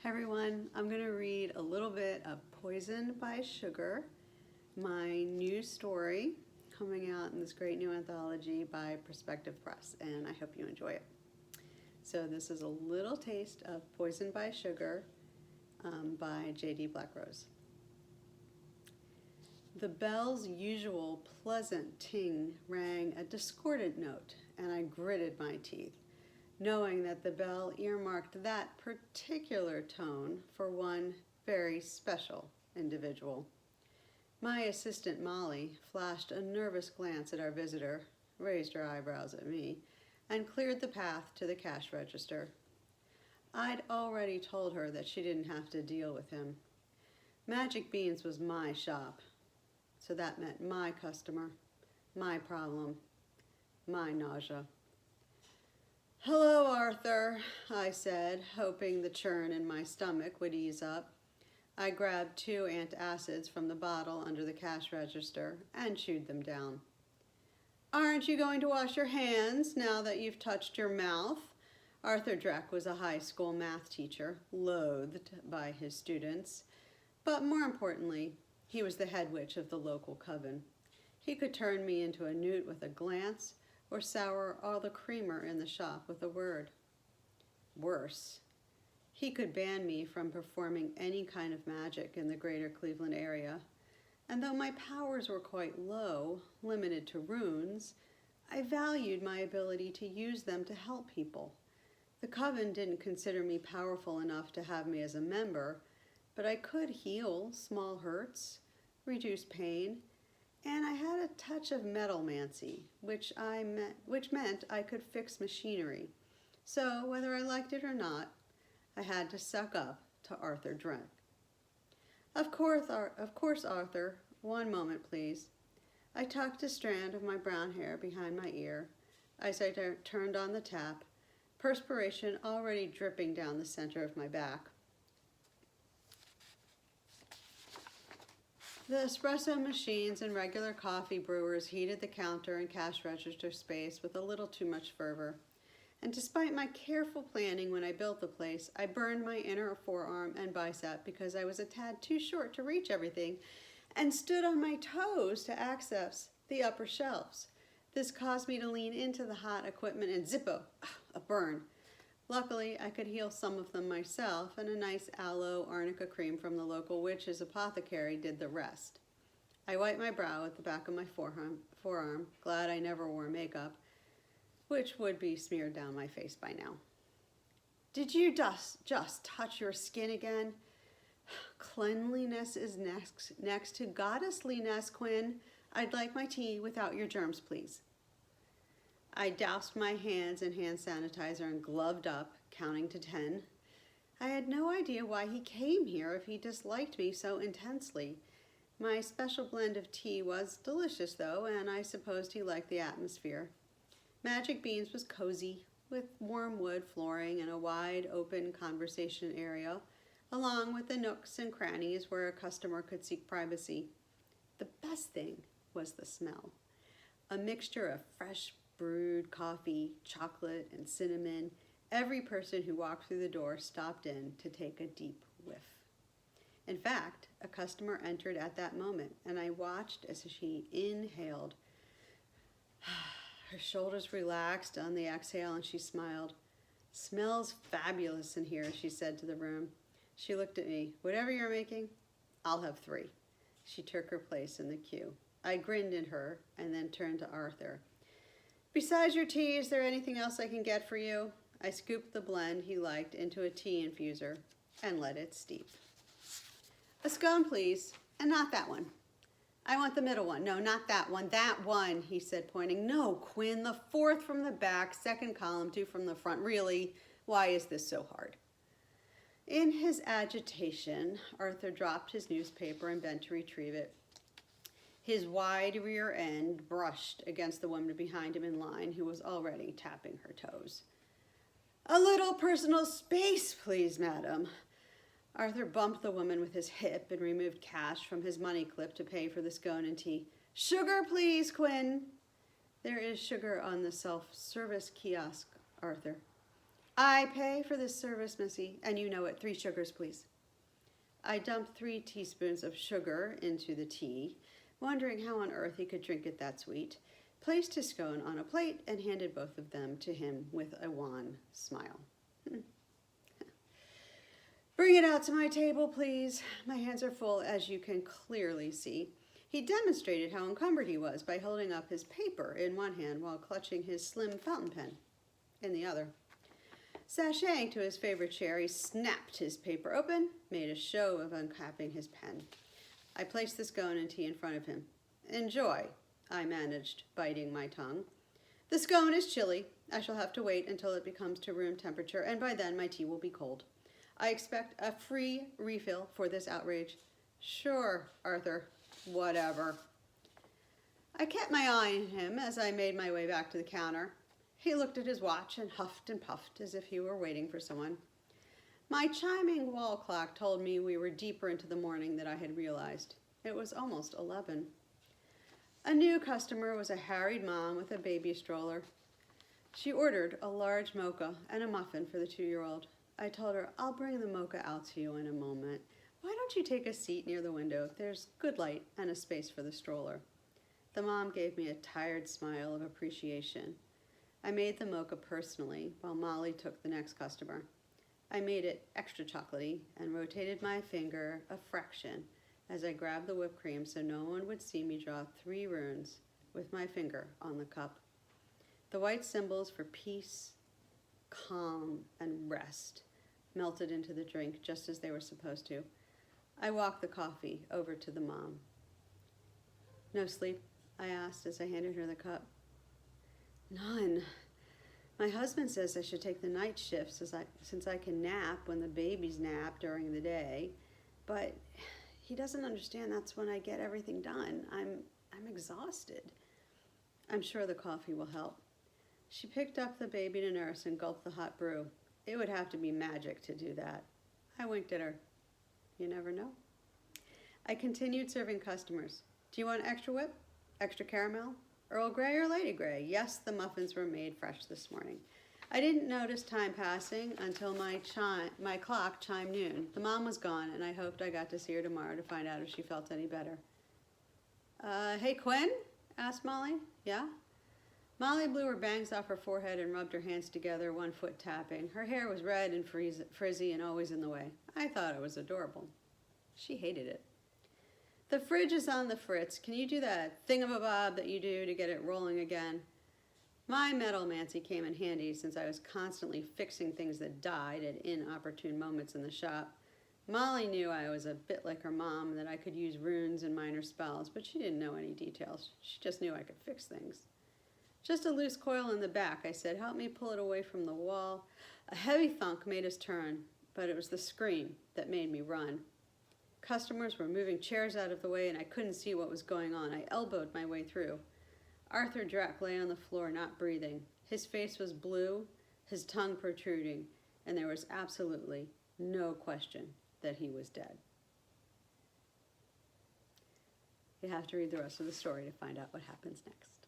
Hi everyone, I'm going to read a little bit of Poisoned by Sugar, my new story coming out in this great new anthology by Prospective Press, and I hope you enjoy it. So this is a little taste of Poisoned by Sugar by J.D. Blackrose. The bell's usual pleasant ting rang a discordant note, and I gritted my teeth, knowing that the bell earmarked that particular tone for one very special individual. My assistant Molly flashed a nervous glance at our visitor, raised her eyebrows at me, and cleared the path to the cash register. I'd already told her that she didn't have to deal with him. Magic Beans was my shop, so that meant my customer, my problem, my nausea. "Hello, Arthur," I said, hoping the churn in my stomach would ease up. I grabbed 2 antacids from the bottle under the cash register and chewed them down. "Aren't you going to wash your hands now that you've touched your mouth?" Arthur Dreck was a high school math teacher, loathed by his students. But more importantly, he was the head witch of the local coven. He could turn me into a newt with a glance, or sour all the creamer in the shop with a word. Worse, he could ban me from performing any kind of magic in the greater Cleveland area, and though my powers were quite low, limited to runes, I valued my ability to use them to help people. The coven didn't consider me powerful enough to have me as a member, but I could heal small hurts, reduce pain, and I had a touch of metalmancy, which meant I could fix machinery. So, whether I liked it or not, I had to suck up to Arthur Dreck. Of course, Arthur. One moment, please." I tucked a strand of my brown hair behind my ear as I turned on the tap, perspiration already dripping down the center of my back. The espresso machines and regular coffee brewers heated the counter and cash register space with a little too much fervor. And despite my careful planning when I built the place, I burned my inner forearm and bicep because I was a tad too short to reach everything and stood on my toes to access the upper shelves. This caused me to lean into the hot equipment and zippo, a burn. Luckily, I could heal some of them myself, and a nice aloe arnica cream from the local witch's apothecary did the rest. I wiped my brow at the back of my forearm, glad I never wore makeup, which would be smeared down my face by now. "Did you just touch your skin again?" "Cleanliness is next to goddessliness, Quinn. I'd like my tea without your germs, please." I doused my hands in hand sanitizer and gloved up, counting to 10. I had no idea why he came here if he disliked me so intensely. My special blend of tea was delicious, though, and I supposed he liked the atmosphere. Magic Beans was cozy, with warm wood flooring and a wide open conversation area, along with the nooks and crannies where a customer could seek privacy. The best thing was the smell. A mixture of fresh brewed coffee, chocolate, and cinnamon. Every person who walked through the door stopped in to take a deep whiff. In fact, a customer entered at that moment, and I watched as she inhaled. Her shoulders relaxed on the exhale, and she smiled. "Smells fabulous in here," she said to the room. She looked at me. "Whatever you're making, I'll have 3. She took her place in the queue. I grinned at her and then turned to Arthur. "Besides your tea, is there anything else I can get for you?" I scooped the blend he liked into a tea infuser and let it steep. "A scone, please, and not that one." "I want the middle one." "No, not that one, that one," he said, pointing. "No, Quinn, the 4th from the back, 2nd column, 2 from the front. Really, why is this so hard?" In his agitation, Arthur dropped his newspaper and bent to retrieve it. His wide rear end brushed against the woman behind him in line, who was already tapping her toes. "A little personal space, please, madam." Arthur bumped the woman with his hip and removed cash from his money clip to pay for the scone and tea. "Sugar, please, Quinn." "There is sugar on the self-service kiosk, Arthur." I pay for this service, missy, and you know it. 3 sugars, please. I dumped 3 teaspoons of sugar into the tea, wondering how on earth he could drink it that sweet, placed his scone on a plate, and handed both of them to him with a wan smile. Bring it out to my table, please. My hands are full, as you can clearly see. He demonstrated how encumbered he was by holding up his paper in one hand while clutching his slim fountain pen in the other. Sashaying to his favorite chair, he snapped his paper open, made a show of uncapping his pen. I placed the scone and tea in front of him. Enjoy, I managed, biting my tongue. The scone is chilly. I shall have to wait until it becomes to room temperature, and by then my tea will be cold. I expect a free refill for this outrage. Sure, Arthur, whatever. I kept my eye on him as I made my way back to the counter. He looked at his watch and huffed and puffed as if he were waiting for someone. My chiming wall clock told me we were deeper into the morning than I had realized. It was almost 11. A new customer was a harried mom with a baby stroller. She ordered a large mocha and a muffin for the 2-year-old. I told her, I'll bring the mocha out to you in a moment. Why don't you take a seat near the window? There's good light and a space for the stroller. The mom gave me a tired smile of appreciation. I made the mocha personally while Molly took the next customer. I made it extra chocolatey and rotated my finger a fraction as I grabbed the whipped cream so no one would see me draw 3 runes with my finger on the cup. The white symbols for peace, calm, and rest melted into the drink just as they were supposed to. I walked the coffee over to the mom. No sleep? I asked as I handed her the cup. None. My husband says I should take the night shift since I can nap when the babies nap during the day, but he doesn't understand that's when I get everything done. I'm exhausted. I'm sure the coffee will help. She picked up the baby to nurse and gulped the hot brew. It would have to be magic to do that. I winked at her. You never know. I continued serving customers. Do you want extra whip? Extra caramel? Earl Grey or Lady Grey? Yes, the muffins were made fresh this morning. I didn't notice time passing until my clock chimed noon. The mom was gone, and I hoped I got to see her tomorrow to find out if she felt any better. Hey, Quinn? Asked Molly. Yeah? Molly blew her bangs off her forehead and rubbed her hands together, one foot tapping. Her hair was red and frizzy and always in the way. I thought it was adorable. She hated it. The fridge is on the fritz. Can you do that thingamabob that you do to get it rolling again? My metalmancy came in handy since I was constantly fixing things that died at inopportune moments in the shop. Molly knew I was a bit like her mom and that I could use runes and minor spells, but she didn't know any details. She just knew I could fix things. Just a loose coil in the back, I said. Help me pull it away from the wall. A heavy thunk made us turn, but it was the scream that made me run. Customers were moving chairs out of the way, and I couldn't see what was going on. I elbowed my way through. Arthur Dreck lay on the floor, not breathing. His face was blue, his tongue protruding, and there was absolutely no question that he was dead. You have to read the rest of the story to find out what happens next.